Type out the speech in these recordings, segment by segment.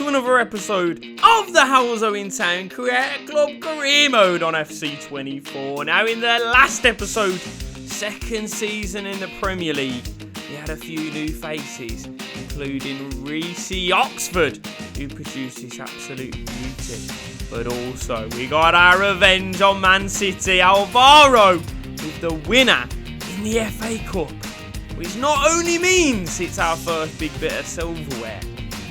to another episode of the Halesowen Town Career Mode on FC24. Now, in the last episode, second season in the Premier League, we had a few new faces, including Reece Oxford, who produced this absolute beauty. But also, we got our revenge on Man Citeh, Alvaro, with the winner in the FA Cup, which not only means it's our first big bit of silverware,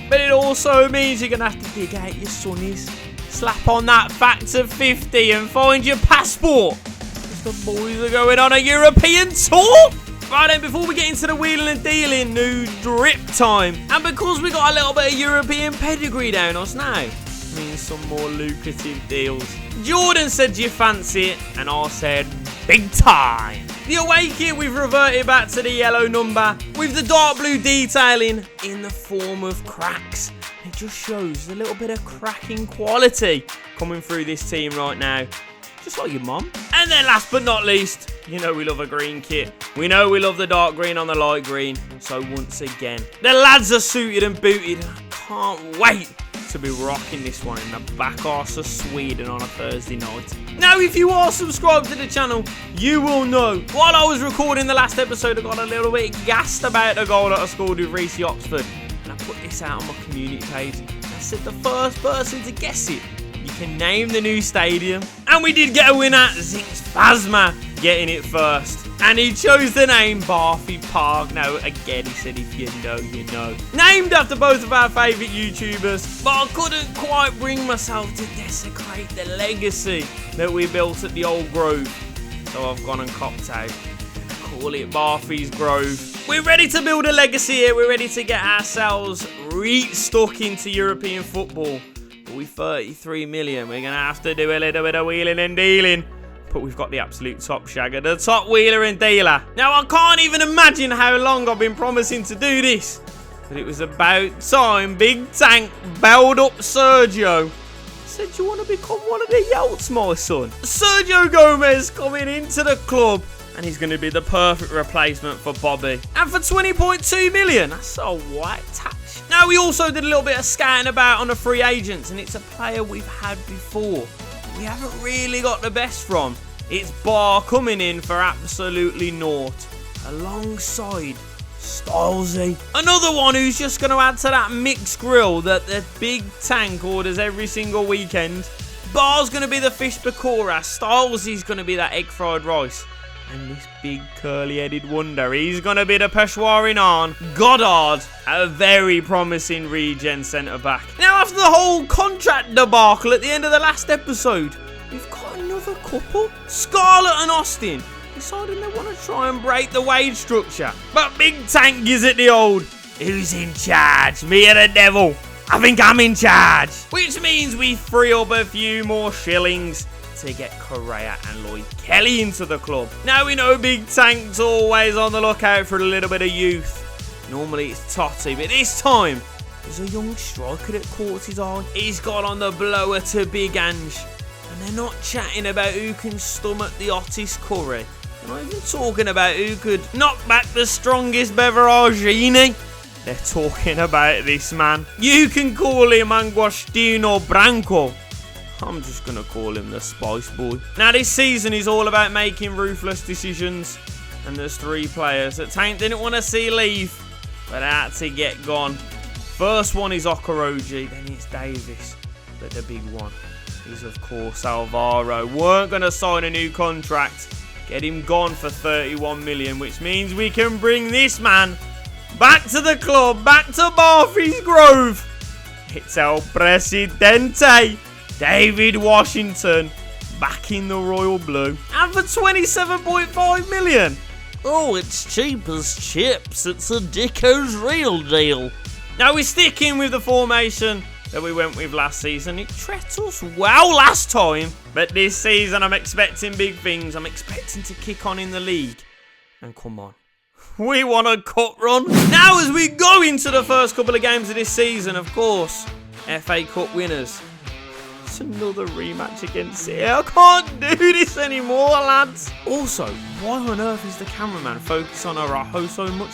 but it also means you're going to have to dig out your sunnies, slap on that factor 50 and find your passport, because the boys are going on a European tour. Right then, before we get into the wheeling and dealing, new drip time. And because we got a little bit of European pedigree down us now, means some more lucrative deals. Jordan said, do you fancy it? And I said, big time. The away kit, we've reverted back to the yellow number with the dark blue detailing in the form of cracks. It just shows a little bit of cracking quality coming through this team right now. Just like your mum. And then last but not least, you know we love a green kit. We know we love the dark green on the light green. So once again, the lads are suited and booted. And I can't wait to be rocking this one in the back arse of Sweden on a Thursday night. Now, if you are subscribed to the channel, you will know while I was recording the last episode, I got a little bit gassed about the goal that I scored with Reece Oxford. And I put this out on my community page. I said the first person to guess it, you can name the new stadium. And we did get a winner, Zinx Phasma, getting it first. And he chose the name Barfy Park. Now, again, he said, if you know, you know. Named after both of our favourite YouTubers. But I couldn't quite bring myself to desecrate the legacy that we built at the old Grove. So I've gone and copped out. Call it Barfy's Grove. We're ready to build a legacy here. We're ready to get ourselves stuck into European football. But with 33 million, we're going to have to do a little bit of wheeling and dealing. But we've got the absolute top shagger, the top wheeler and dealer. Now, I can't even imagine how long I've been promising to do this. But it was about time Big Tank bailed up Sergio. He said, do you want to become one of the Yeltz, my son? Sergio Gomez coming into the club. And he's going to be the perfect replacement for Bobby. And for 20.2 million, that's a white touch. Now, we also did a little bit of scouting about on the free agents. And it's a player we've had before. We haven't really got the best from. It's Bar coming in for absolutely naught, alongside Stylesy. Another one who's just going to add to that mixed grill that the Big Tank orders every single weekend. Bar's going to be the fish pakora. Stylesy's going to be that egg fried rice. And this big curly-headed wonder, he's going to be the Peshawari Naan. Goddard, a very promising regen centre-back. Now, after the whole contract debacle at the end of the last episode, we've got another couple. Scarlett and Austin deciding they want to try and break the wage structure. But Big Tank gives it the old, who's in charge? Me or the devil? I think I'm in charge. Which means we free up a few more shillings to get Correa and Lloyd Kelly into the club. Now, we know Big Tank's always on the lookout for a little bit of youth. Normally it's Totti, but this time there's a young striker that caught his eye. He's got on the blower to Big Ange. And they're not chatting about who can stomach the hottest curry. They're not even talking about who could knock back the strongest beveragini. They're talking about this man. You can call him Angostino Branco. I'm just going to call him the Spice Boy. Now, this season is all about making ruthless decisions. And there's three players that Tank didn't want to see leave, but had to get gone. First one is Okoroji, then it's Davis. But the big one is, of course, Alvaro. Weren't going to sign a new contract. Get him gone for 31 million, which means we can bring this man back to the club, back to Barfy's Grove. It's El Presidente, David Washington, back in the royal blue. And for 27.5 million. Oh, it's cheap as chips. It's a Dicko's real deal. Now, we're sticking with the formation that we went with last season. It treated us well last time. But this season, I'm expecting big things. I'm expecting to kick on in the league. And come on, we want a cup run. Now, as we go into the first couple of games of this season, of course, FA Cup winners. It's another rematch against City. I can't do this anymore, lads. Also, why on earth is the cameraman focused on Araujo so much?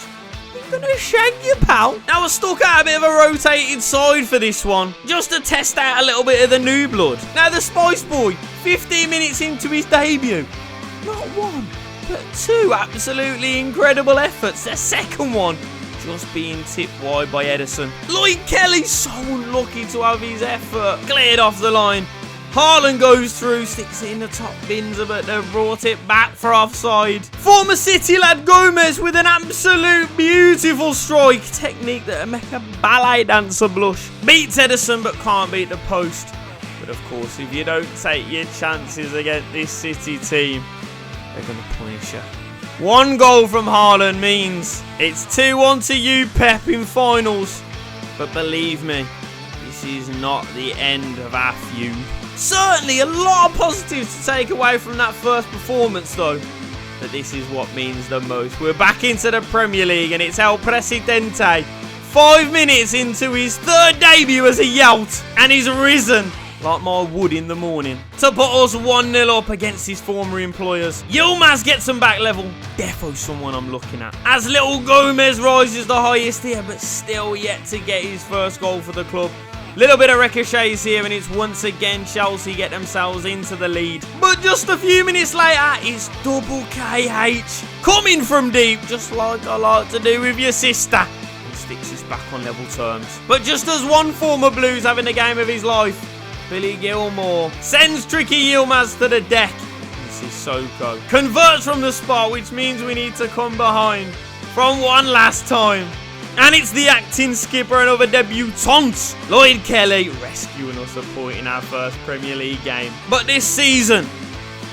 He's gonna shag you, pal. Now I stuck out a bit of a rotated side for this one, just to test out a little bit of the new blood. Now the Spice Boy, 15 minutes into his debut, not one, but two absolutely incredible efforts. The second one just being tipped wide by Edison. Lloyd Kelly's so unlucky to have his effort cleared off the line. Haaland goes through, sticks it in the top bins, but they've brought it back for offside. Former City lad Gomez with an absolute beautiful strike. Technique that'll make a ballet dancer blush. Beats Edison but can't beat the post. But of course, if you don't take your chances against this City team, they're going to punish you. One goal from Haaland means it's 2-1 to you, Pep, in finals. But believe me, this is not the end of our feud. Certainly a lot of positives to take away from that first performance though. But this is what means the most. We're back into the Premier League and it's El Presidente. 5 minutes into his third debut as a Yeltz. And he's risen like my wood in the morning to put us 1-0 up against his former employers. Yilmaz gets him back level. Defo someone I'm looking at. As little Gomez rises the highest here, but still yet to get his first goal for the club. Little bit of ricochets here, and it's once again Chelsea get themselves into the lead. But just a few minutes later, it's double KH coming from deep, just like I like to do with your sister. And sticks us back on level terms. But just as one former Blues having the game of his life, Billy Gilmore sends tricky Yilmaz to the deck. This is Soko. Converts from the spot, which means we need to come behind from one last time. And it's the acting skipper and other debutants, Lloyd Kelly, rescuing us a point in our first Premier League game. But this season,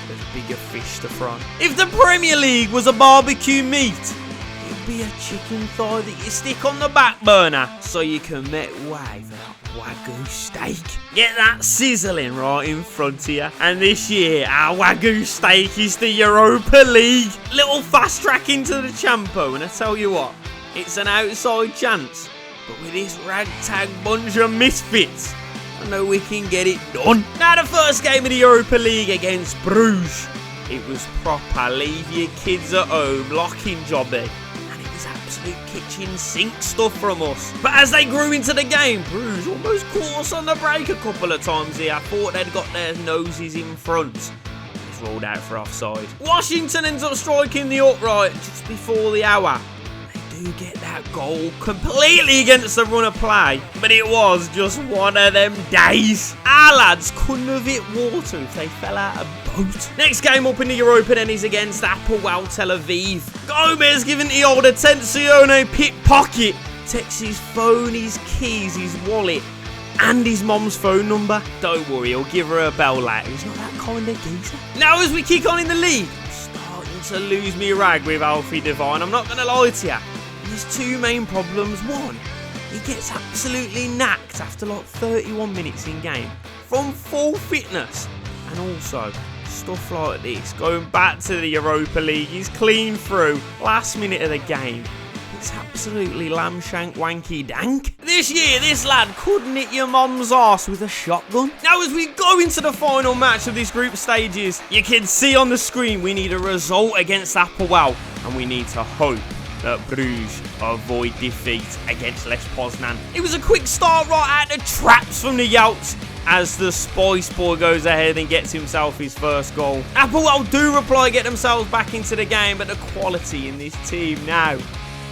there's bigger fish to fry. If the Premier League was a barbecue meat, it'd be a chicken thigh that you stick on the back burner so you can make way for that Wagyu steak. Get that sizzling right in front of you. And this year, our Wagyu steak is the Europa League. Little fast track into the Champo, and I tell you what, it's an outside chance, but with this ragtag bunch of misfits, I know we can get it done. Now the first game of the Europa League against Bruges, it was proper leave your kids at home locking jobby, and it was absolute kitchen sink stuff from us. But as they grew into the game, Bruges almost caught us on the break a couple of times here. I thought they'd got their noses in front. It's rolled out for offside. Washington ends up striking the upright just before the hour. Do get that goal completely against the run of play, but it was just one of them days. Our lads couldn't have hit water if they fell out of boat. Next game up in the Europa then is against Applewell Tel Aviv. Gomez giving the old Attenzione pickpocket. Takes his phone, his keys, his wallet and his mom's phone number. Don't worry, he'll give her a bell later. He's not that kind of geezer. Now as we kick on in the league, I'm starting to lose me rag with Alfie Devine. I'm not going to lie to you. There's two main problems. One, he gets absolutely knacked after like 31 minutes in game from full fitness. And also, stuff like this, going back to the Europa League, he's clean through, last minute of the game. It's absolutely lamb shank wanky dank. This year, this lad couldn't hit your mom's arse with a shotgun. Now, as we go into the final match of these group stages, you can see on the screen we need a result against Applewell, and we need to hope that Bruges avoid defeat against Lech Poznan. It was a quick start right at the traps from the Yeltz as the Spice Boy goes ahead and gets himself his first goal. Applewell do reply, get themselves back into the game, but the quality in this team now,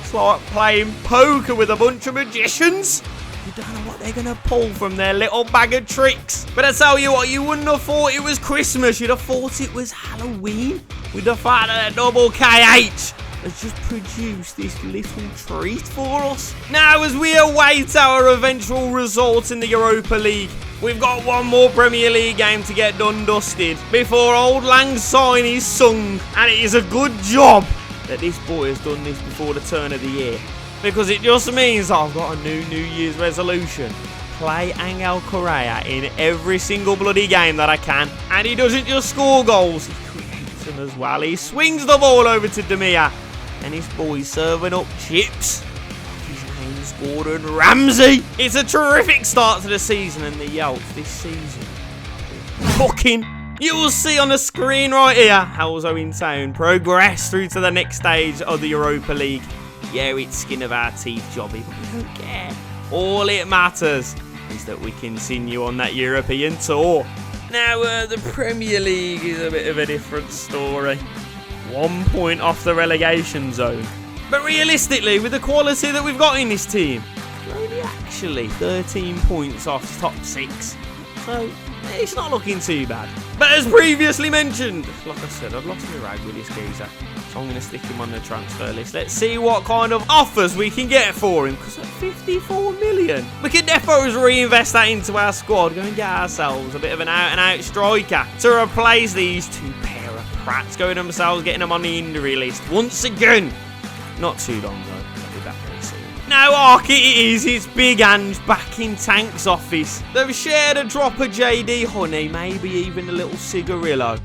it's like playing poker with a bunch of magicians. You don't know what they're going to pull from their little bag of tricks. But I tell you what, you wouldn't have thought it was Christmas. You'd have thought it was Halloween with the fact that double KH has just produced this little treat for us. Now, as we await our eventual result in the Europa League, we've got one more Premier League game to get done dusted before Old Lang Syne is sung. And it is a good job that this boy has done this before the turn of the year, because it just means I've got a new Year's resolution. Play Angel Correa in every single bloody game that I can. And he doesn't just score goals, he creates them as well. He swings the ball over to Demir, and his boy's serving up chips. His name's Gordon Ramsay. It's a terrific start to the season, and the Yeltz this season fucking. You will see on the screen right here Halesowen Town progress through to the next stage of the Europa League. Yeah, it's skin of our teeth jobby, but we don't care. All it matters is that we continue on that European tour. Now, the Premier League is a bit of a different story. 1 point off the relegation zone. But realistically, with the quality that we've got in this team, we're only actually 13 points off top 6. So, it's not looking too bad. But as previously mentioned, like I said, I've lost my rag with this geezer. So I'm going to stick him on the transfer list. Let's see what kind of offers we can get for him. Because at 54 million, we can definitely reinvest that into our squad. Go and get ourselves a bit of an out-and-out striker to replace these two pair of prats going themselves, getting them on the injury list once again. Not too long though. I'll be back very soon. Now, Arky it is. It's Big Ange back in Tank's office. They've shared a drop of JD Honey, maybe even a little cigarillo.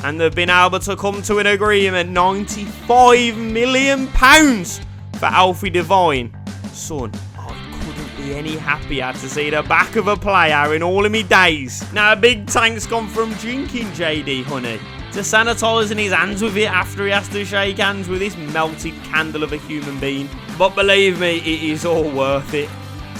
And they've been able to come to an agreement, £95 million for Alfie Devine. Son, I couldn't be any happier to see the back of a player in all of me days. Now, Big Tank's gone from drinking JD Honey to sanitising his hands with it after he has to shake hands with this melted candle of a human being. But believe me, it is all worth it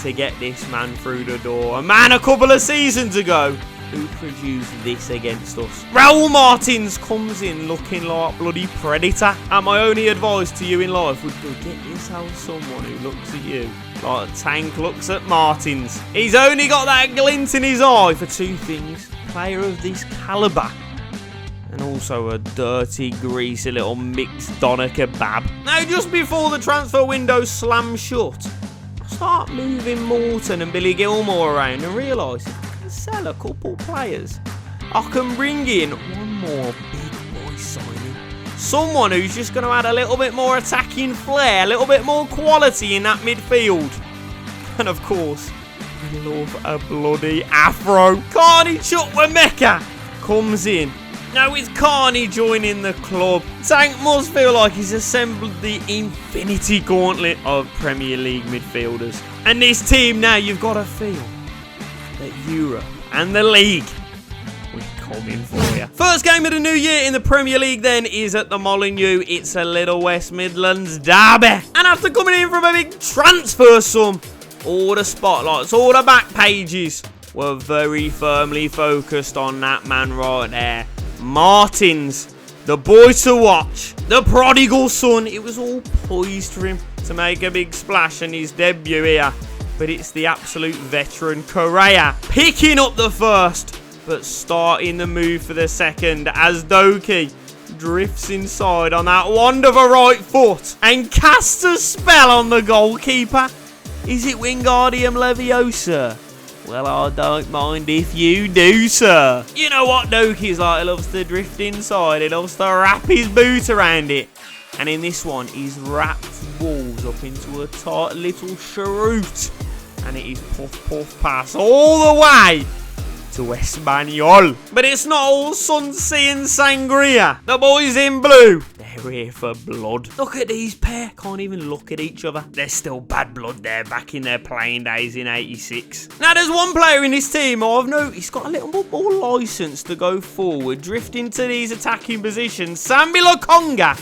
to get this man through the door. A man a couple of seasons ago who produced this against us. Raul Martins comes in looking like bloody predator. And my only advice to you in life would be get yourself someone who looks at you like Tank looks at Martins. He's only got that glint in his eye for two things. Player of this calibre. And also a dirty, greasy little mixed doner kebab. Now, just before the transfer window slams shut, I start moving Morton and Billy Gilmore around and realise if I can sell a couple players, I can bring in one more big boy signing. Someone who's just going to add a little bit more attacking flair, a little bit more quality in that midfield. And of course, we love a bloody afro. Carney Chukwuemeka comes in. Now with Carney joining the club, Tank must feel like he's assembled the infinity gauntlet of Premier League midfielders. And this team now, you've got to feel that Europe and the league, we're coming for you. First game of the new year in the Premier League then is at the Molineux. It's a little West Midlands derby. And after coming in from a big transfer sum, all the spotlights, all the back pages were very firmly focused on that man right there. Martins, the boy to watch, the prodigal son. It was all poised for him to make a big splash in his debut here. But it's the absolute veteran Correa picking up the first, but starting the move for the second as Doki drifts inside on that wand of a right foot and casts a spell on the goalkeeper. Is it Wingardium Leviosa? Well, I don't mind if you do, sir. You know what Doki's like. He loves to drift inside. He loves to wrap his boot around it. And in this one, he's wrapped balls up into a tight little cheroot. And it is puff, puff, pass all the way to Espanyol. But it's not all sunset and sangria. The boys in blue, they're here for blood. Look at these pair. Can't even look at each other. There's still bad blood there back in their playing days in 86. Now, there's one player in this team I've noticed got a little bit more licence to go forward, drifting to these attacking positions. Sambi Lokonga.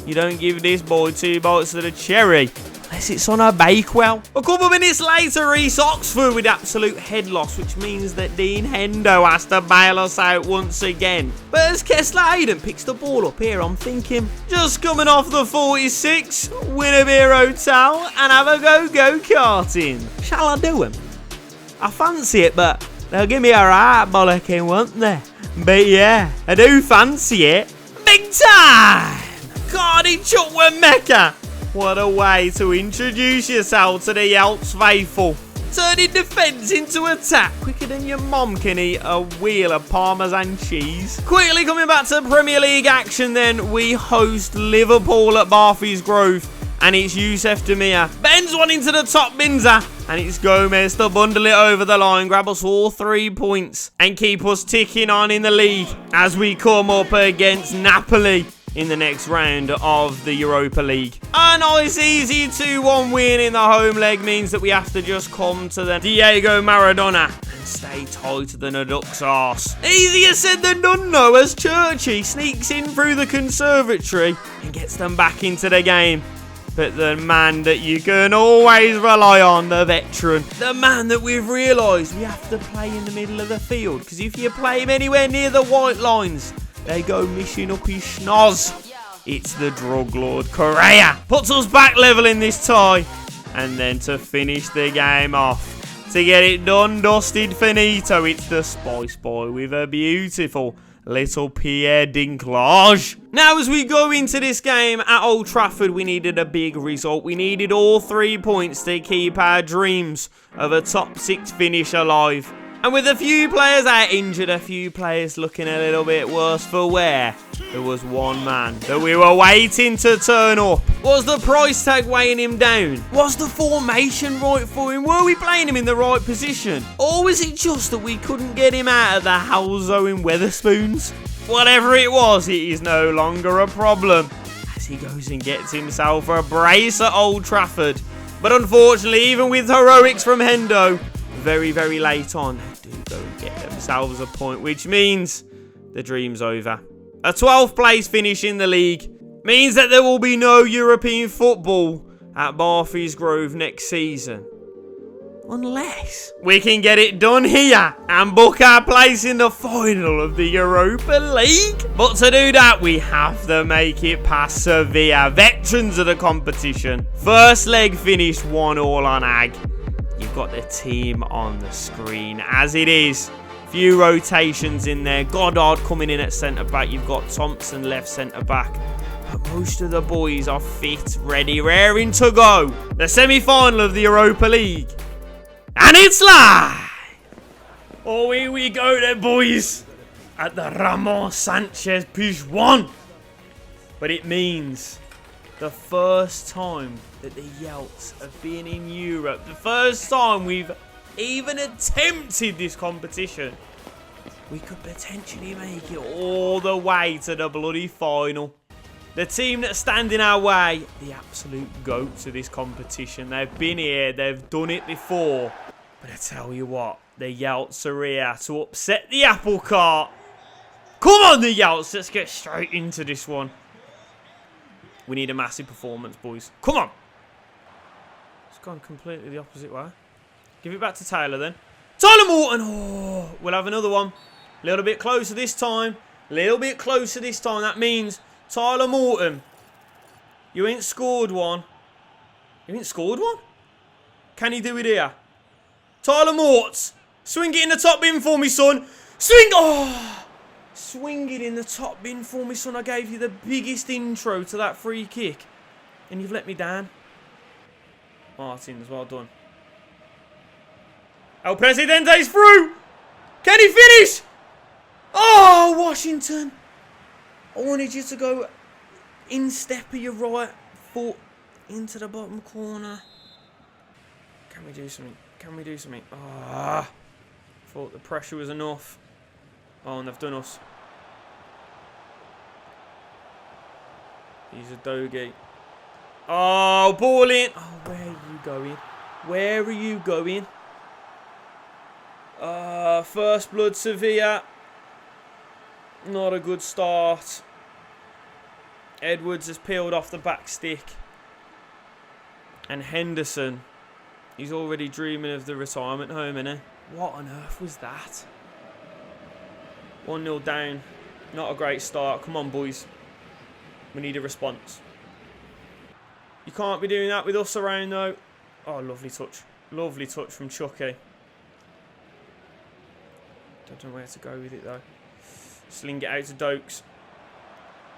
You don't give this boy 2 bites of the cherry unless it's on a Bakewell. A couple of minutes later, Reece Oxford with absolute head loss, which means that Dean Hendo has to bail us out once again. But as Kessler Hayden picks the ball up here, I'm thinking, just coming off the 46, win a beer hotel and have a go-karting. Shall I do them? I fancy it, but they'll give me a right bollocking, won't they? But yeah, I do fancy it. Big time! Carney Chukwuemeka. What a way to introduce yourself to the Yeltz faithful. Turning defence into attack quicker than your mom can eat a wheel of Parmesan cheese. Quickly coming back to Premier League action then, we host Liverpool at Barthy's Grove. And it's Youssef Demir. Bends one into the top binzer. And it's Gomez to bundle it over the line, grab us all 3 points. And keep us ticking on in the league as we come up against Napoli in the next round of the Europa League. A nice easy 2-1 win in the home leg means that we have to just come to the Diego Maradona and stay tight than a duck's arse. Easier said than done though, as Churchy sneaks in through the conservatory and gets them back into the game. But the man that you can always rely on, the veteran. The man that we've realised we have to play in the middle of the field. Because if you play him anywhere near the white lines, they go missing up his schnoz. It's the drug lord Correa. Puts us back level in this tie. And then to finish the game off, to get it done, dusted, finito, it's the Spice Boy with a beautiful little Pierre Dinklage. Now, as we go into this game at Old Trafford, we needed a big result. We needed all 3 points to keep our dreams of a top 6 finish alive. And with a few players out injured, a few players looking a little bit worse for wear, there was one man that we were waiting to turn up. Was the price tag weighing him down? Was the formation right for him? Were we playing him in the right position? Or was it just that we couldn't get him out of the Halesowen Wetherspoons? Whatever it was, it is no longer a problem, as he goes and gets himself a brace at Old Trafford. But unfortunately, even with heroics from Hendo, very, very late on, they do go and get themselves a point, which means the dream's over. A 12th place finish in the league means that there will be no European football at Barthes Grove next season. Unless we can get it done here and book our place in the final of the Europa League. But to do that, we have to make it past Sevilla, veterans of the competition. First leg finished 1-1 on Ag. You've got the team on the screen as it is. Few rotations in there. Goddard coming in at centre-back. You've got Thompson left centre-back. But most of the boys are fit, ready, raring to go. The semi-final of the Europa League. And it's live! Oh, here we go then, boys. At the Ramon Sanchez Pizjuan. But it means the first time that the Yeltz have been in Europe. The first time we've even attempted this competition. We could potentially make it all the way to the bloody final. The team that's standing our way, the absolute goats of this competition. They've been here, they've done it before. But I tell you what, the Yeltz are here to upset the apple cart. Come on, the Yeltz, let's get straight into this one. We need a massive performance, boys. Come on. It's gone completely the opposite way. Give it back to Taylor then. Tyler Morton. Oh, we'll have another one. A little bit closer this time. A little bit closer this time. That means Tyler Morton. You ain't scored one. You ain't scored one? Can he do it here? Tyler Mortz. Swing it in the top bin for me, son. Swing. Oh. Swing it in the top bin for me, son. I gave you the biggest intro to that free kick. And you've let me down. Martins, well done. El Presidente's through. Can he finish? Oh, Washington. I wanted you to go in step of your right foot into the bottom corner. Can we do something? Can we do something? Ah, thought the pressure was enough. Oh, and they've done us. He's a doggy. Oh, ball in. Oh, where are you going? Where are you going? First blood Sevilla. Not a good start. Edwards has peeled off the back stick. And Henderson, he's already dreaming of the retirement home, innit? What on earth was that? 1-0 down. Not a great start. Come on, boys. We need a response. You can't be doing that with us around, though. Oh, lovely touch. Lovely touch from Chucky. Don't know where to go with it, though. Sling it out to Dokes.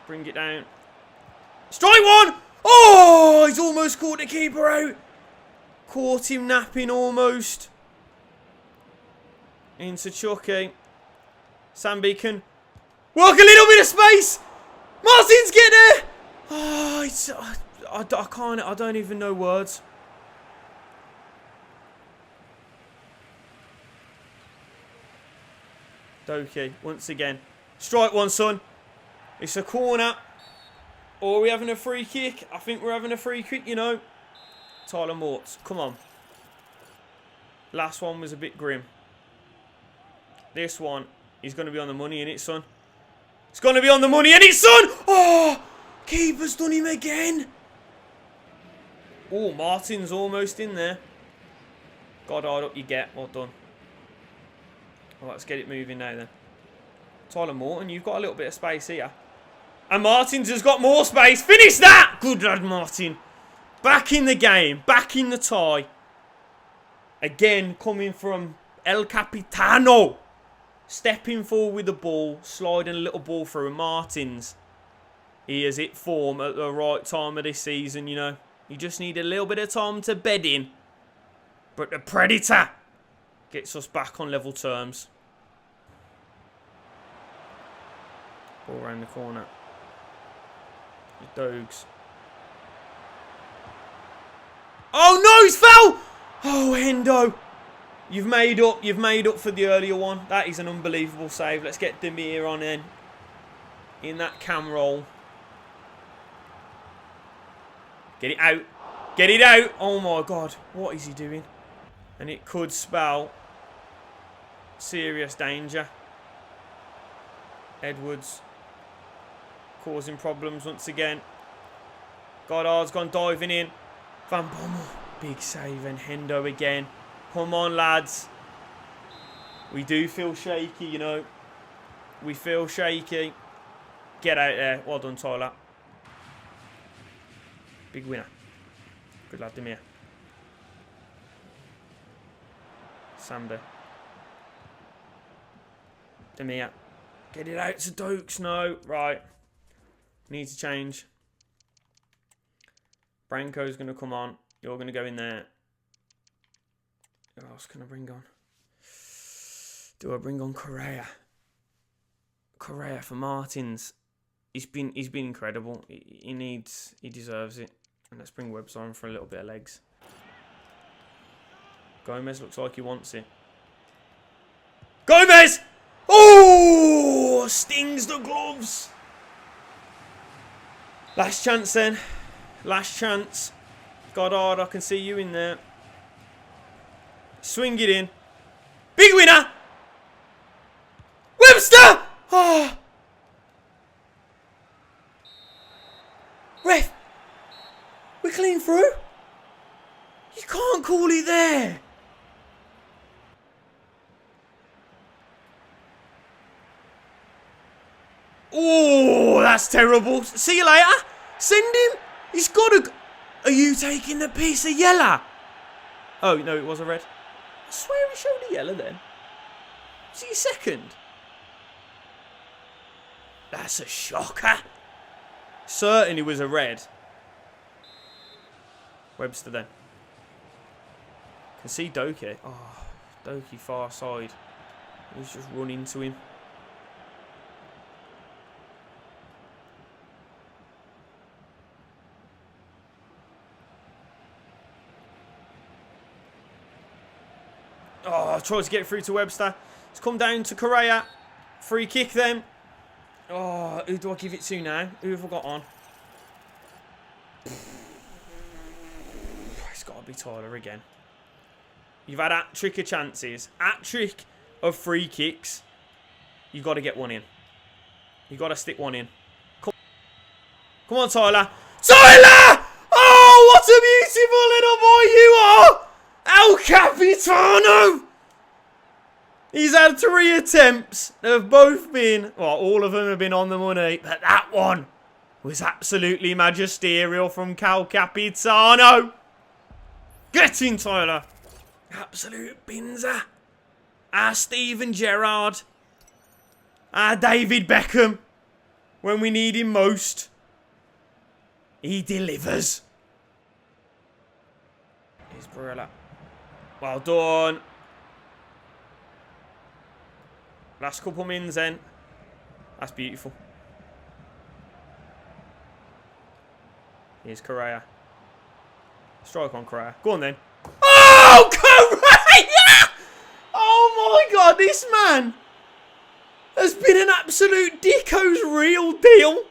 Bring it down. Strike one! Oh, he's almost caught the keeper out. Caught him napping almost. Into Chucky. Sambi can work a little bit of space. Martins, get there. Oh, it's, I can't. I don't even know words. Doki once again. Strike one, son. It's a corner. Or are we having a free kick? I think we're having a free kick, you know. Tyler Mortz, come on. Last one was a bit grim. This one, he's going to be on the money, innit, son? It's going to be on the money, innit, son? Oh, keeper's done him again. Oh, Martin's almost in there. Goddard up you get. Well done. Well, let's get it moving now then. Tyler Morton, you've got a little bit of space here. And Martin's has got more space. Finish that! Good lad, Martin. Back in the game. Back in the tie. Again, coming from El Capitano. Stepping forward with the ball. Sliding a little ball through. And Martin's. He has hit form at the right time of this season, you know. You just need a little bit of time to bed in. But the Predator gets us back on level terms. Ball around the corner. Dogs. Oh no, he's fell! Oh, Hendo. You've made up for the earlier one. That is an unbelievable save. Let's get Demir on in that cam roll. Get it out. Get it out. Oh my god. What is he doing? And it could spell serious danger. Edwards causing problems once again. Goddard's gone diving in. Van Bommel. Big save. And Hendo again. Come on, lads. We do feel shaky, you know. We feel shaky. Get out there. Well done, Tyler. Big winner. Good lad, Demir. Sander. Demir. Get it out to Dokes. No. Right. Need to change. Branko's going to come on. You're going to go in there. Who else can I bring on? Do I bring on Correa? Correa for Martins. He's been incredible. He deserves it. And let's bring Webbs on for a little bit of legs. Gomez looks like he wants it. Gomez! Oh! Stings the gloves. Last chance then. Last chance. Goddard, I can see you in there. Swing it in. Big winner! Webster! Oh! Ref! We're clean through. You can't call it there. Oh, that's terrible. See you later. Send him. He's got to... Are you taking the piece of yellow? Oh, no, it was a red. I swear he showed a yellow then. Was he second? That's a shocker. Certainly was a red. Webster then. Can see Doki. Oh, Doki far side. He's just run into him. Oh, tries to get through to Webster. It's come down to Correa. Free kick then. Oh, who do I give it to now? Who have I got on? It's got to be Tyler again. You've had hat-trick of chances. Hat-trick of free kicks. You've got to get one in. You've got to stick one in. Come on, Tyler. Tyler! Oh, what a beautiful little boy you are! El Capitano! He's had 3 attempts. They've both been... Well, all of them have been on the money. But that one was absolutely magisterial from Cal Capitano. Get in, Tyler. Absolute binzer. Our Steven Gerrard. Our David Beckham. When we need him most. He delivers. Here's Barella. Well done. Last couple mins then. That's beautiful. Here's Correa. Strike on Correa. Go on then. Oh, Correa! Oh my god, this man has been an absolute Dicko's real deal.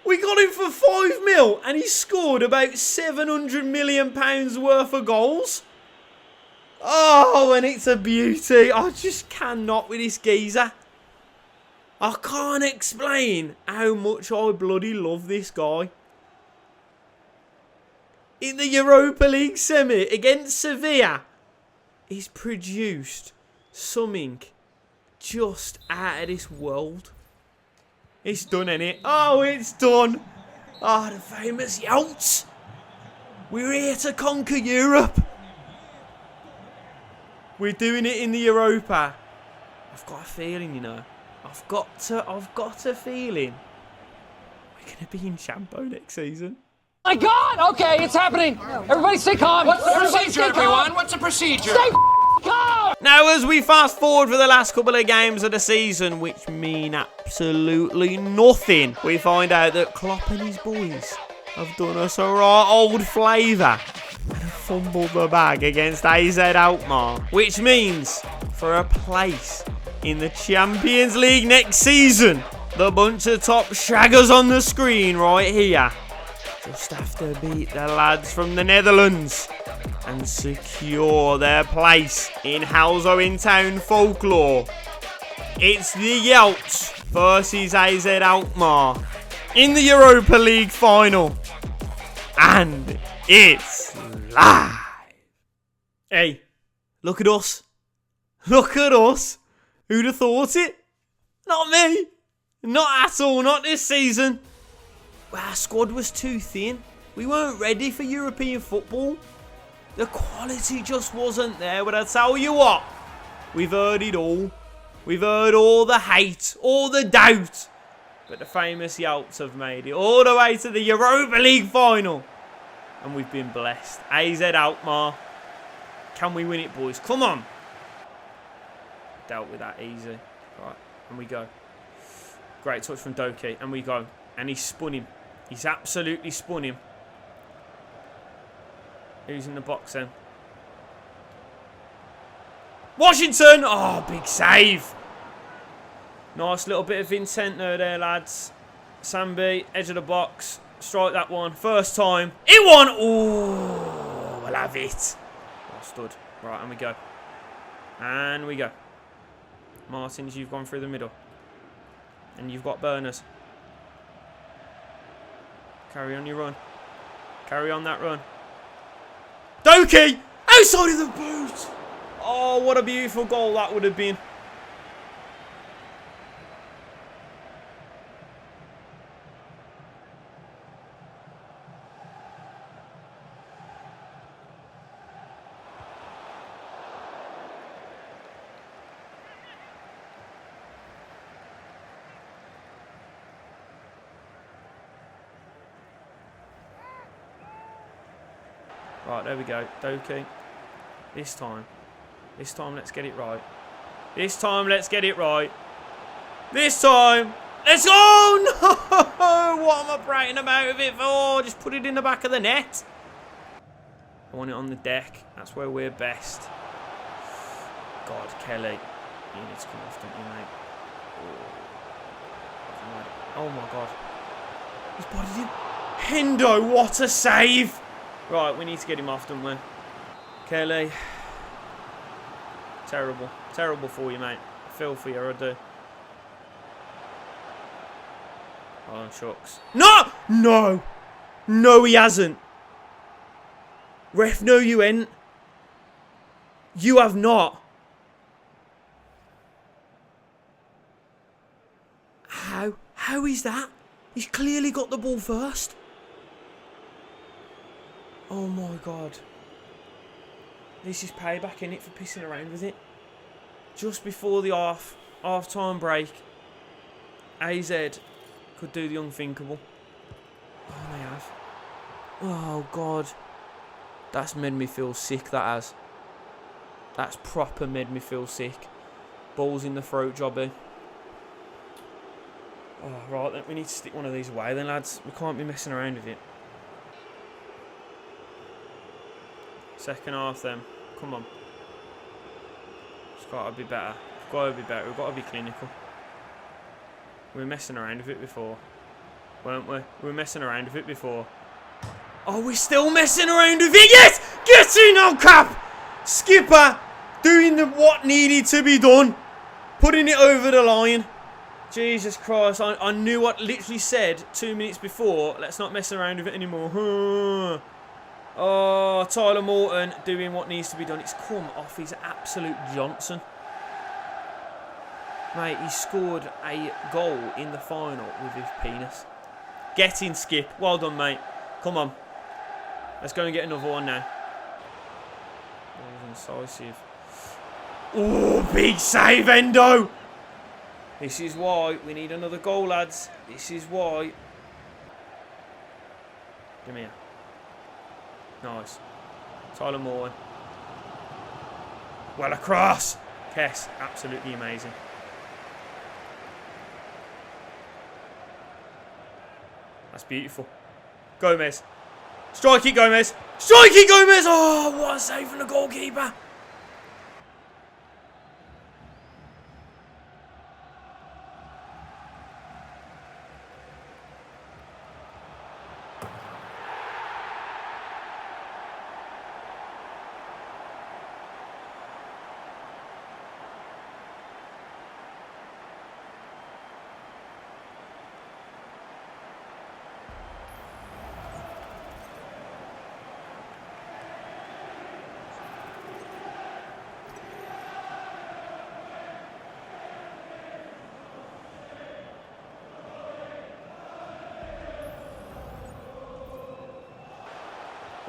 We got him for 5 mil and he scored about £700 million worth of goals. Oh, and it's a beauty. I just cannot with this geezer. I can't explain how much I bloody love this guy. in the Europa League semi against Sevilla is produced something just out of this world. It's done, innit? Oh, it's done. Oh, the famous Yeltz. We're here to conquer Europe. We're doing it in the Europa. I've got a feeling, you know. I've got a feeling we're going to be in Champo next season. My God! Okay, it's happening. Everybody stay calm. What's the procedure, everyone? What's the procedure? Stay calm! Now, as we fast forward for the last couple of games of the season, which mean absolutely nothing, we find out that Klopp and his boys have done us a right old flavour and have fumbled the bag against AZ Alkmaar, which means for a place in the Champions League next season, the bunch of top shaggers on the screen right here just have to beat the lads from the Netherlands and secure their place in Halesowen Town folklore. It's the Yeltz versus AZ Alkmaar in the Europa League final. And it's live. Hey, look at us. Look at us. Who'd have thought it? Not me. Not at all. Not this season. Our squad was too thin. We weren't ready for European football. The quality just wasn't there. But I tell you what, we've heard it all. We've heard all the hate, all the doubt. But the famous Yeltz have made it all the way to the Europa League final. And we've been blessed. AZ Alkmaar. Can we win it, boys? Come on. Dealt with that easy. Right, and we go. Great touch from Doki. And we go. And he's spun him. He's absolutely spun him. Who's in the box then? Washington! Oh, big save. Nice little bit of Vincento there, lads. Sambi, edge of the box. Strike that one. First time. It won! Oh, we'll have it. Well stood. Right, and we go. And we go. Martins, you've gone through the middle. And you've got burners. Carry on your run. Carry on that run. Doki! Outside of the boot! Oh, what a beautiful goal that would have been. Right, there we go. Doki. This time, let's get it right. This time, let's get it right. This time, let's go! No! What am I prating about with it for? Just put it in the back of the net. I want it on the deck. That's where we're best. God, Kelly. You need to come off, don't you, mate? Oh, my God. He's bodied him. Hendo, what a save! Right, we need to get him off, don't we? Kelly. Terrible. Terrible for you, mate. I feel for you, I do. Oh, shucks. No! No! No, he hasn't. Ref, no, you ain't. You have not. How? How is that? He's clearly got the ball first. Oh my God. This is payback, innit, for pissing around with it. Just before the half-time break, AZ could do the unthinkable. Oh, they have. Oh God. That's made me feel sick, that has. That's proper made me feel sick. Balls in the throat, jobby. Oh, right, then we need to stick one of these away then, lads. We can't be messing around with it. Second half then. Come on. It's got to be better. It's got to be better. We've got to be clinical. We were messing around with it before. Weren't we? We were messing around with it before. Oh, we're still messing around with it. Yes! Get in on cap! Skipper doing what needed to be done. Putting it over the line. Jesus Christ. I knew what literally said 2 minutes before. Let's not mess around with it anymore. Oh, Tyler Morton doing what needs to be done. It's come off his absolute Johnson. Mate, he scored a goal in the final with his penis. Get in, Skip. Well done, mate. Come on. Let's go and get another one now. Incisive. Oh, big save, Endo. This is why we need another goal, lads. This is why. Give me here. Nice. Tyler Morton. Well across. Yes, absolutely amazing. That's beautiful. Gomez. Strike it, Gomez. Strike it, Gomez. Oh, what a save from the goalkeeper.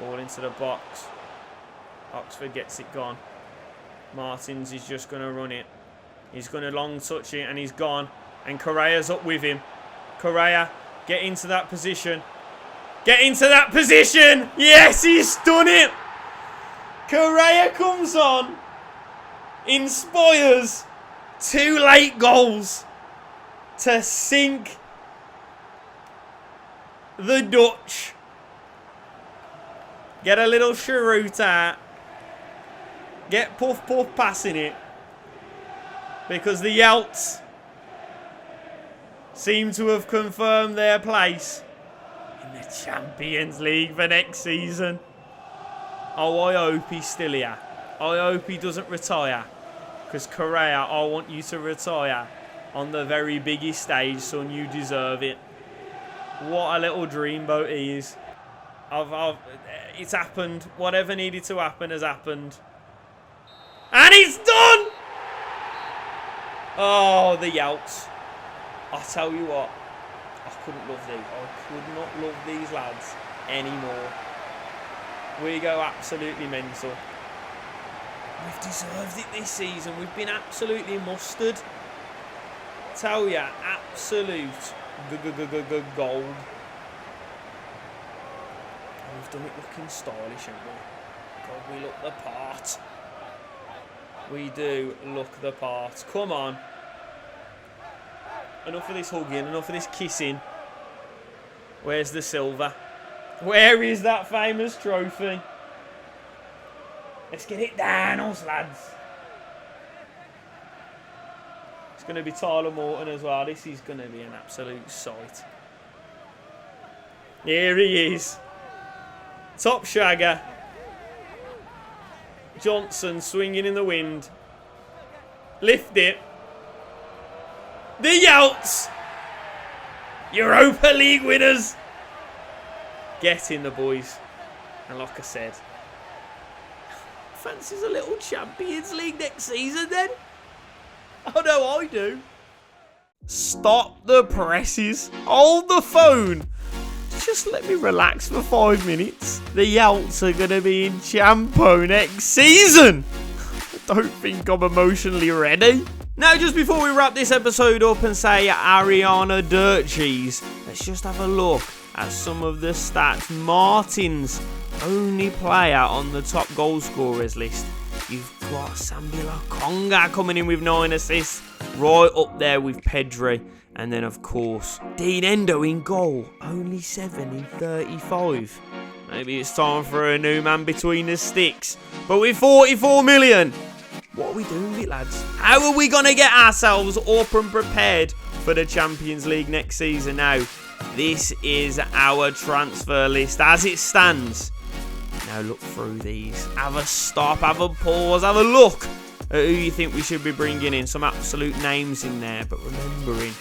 Ball into the box. Oxford gets it gone. Martins is just going to run it. He's going to long touch it and he's gone. And Correa's up with him. Correa, get into that position. Get into that position! Yes, he's done it! Correa comes on. Inspires 2 late goals to sink the Dutch. Get a little cheroot out. Get Puff Puff passing it. Because the Yeltz seem to have confirmed their place in the Champions League for next season. Oh, I hope he's still here. I hope he doesn't retire. Because Correa, I want you to retire on the very biggest stage, son. You deserve it. What a little dreamboat he is. It's happened. Whatever needed to happen has happened. And it's done! Oh, the Yeltz. I tell you what. I couldn't love these. I could not love these lads anymore. We go absolutely mental. We've deserved it this season. We've been absolutely mustard. Tell ya, absolute gold. We've done it looking stylish, haven't we? God, we look the part. We do look the part. Come on. Enough of this hugging, enough of this kissing. Where's the silver? Where is that famous trophy? Let's get it down, us lads. It's going to be Tyler Morton as well. This is going to be an absolute sight. Here he is. Top shagger. Johnson swinging in the wind. Lift it. The Yeltz. Europa League winners. Get in the boys. And like I said, fancies a little Champions League next season then? Oh no, I do. Stop the presses. Hold the phone. Just let me relax for 5 minutes. The Yeltz are going to be in Champo next season. I don't think I'm emotionally ready. Now, just before we wrap this episode up and say Ariana Dirt Cheese, let's just have a look at some of the stats. Martin's only player on the top goal scorers list. You've got Sambila Conga coming in with 9 assists, right up there with Pedri. And then, of course, Dean Endo in goal, only 7 in 35. Maybe it's time for a new man between the sticks. But with 44 million, what are we doing with it, lads? How are we going to get ourselves up and prepared for the Champions League next season? Now, this is our transfer list as it stands. Now look through these. Have a stop, have a pause, have a look at who you think we should be bringing in. Some absolute names in there, but remembering,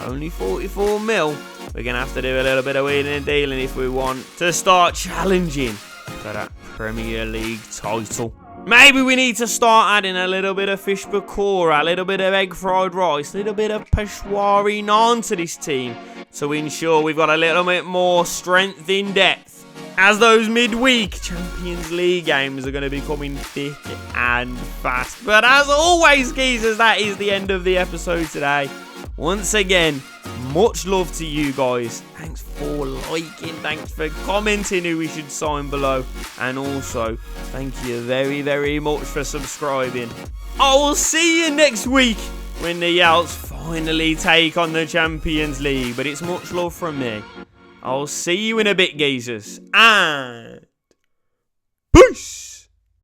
only 44 mil. We're going to have to do a little bit of wheeling and dealing if we want to start challenging for that Premier League title. Maybe we need to start adding a little bit of fish pakora, a little bit of egg fried rice, a little bit of peshwari naan to this team to ensure we've got a little bit more strength in depth, as those midweek Champions League games are going to be coming thick and fast. But as always, geezers, that is the end of the episode today. Once again, much love to you guys. Thanks for liking, thanks for commenting who we should sign below, and also thank you very, very much for subscribing. I will see you next week when the Yeltz finally take on the Champions League, but it's much love from me. I'll see you in a bit, geezers, and peace!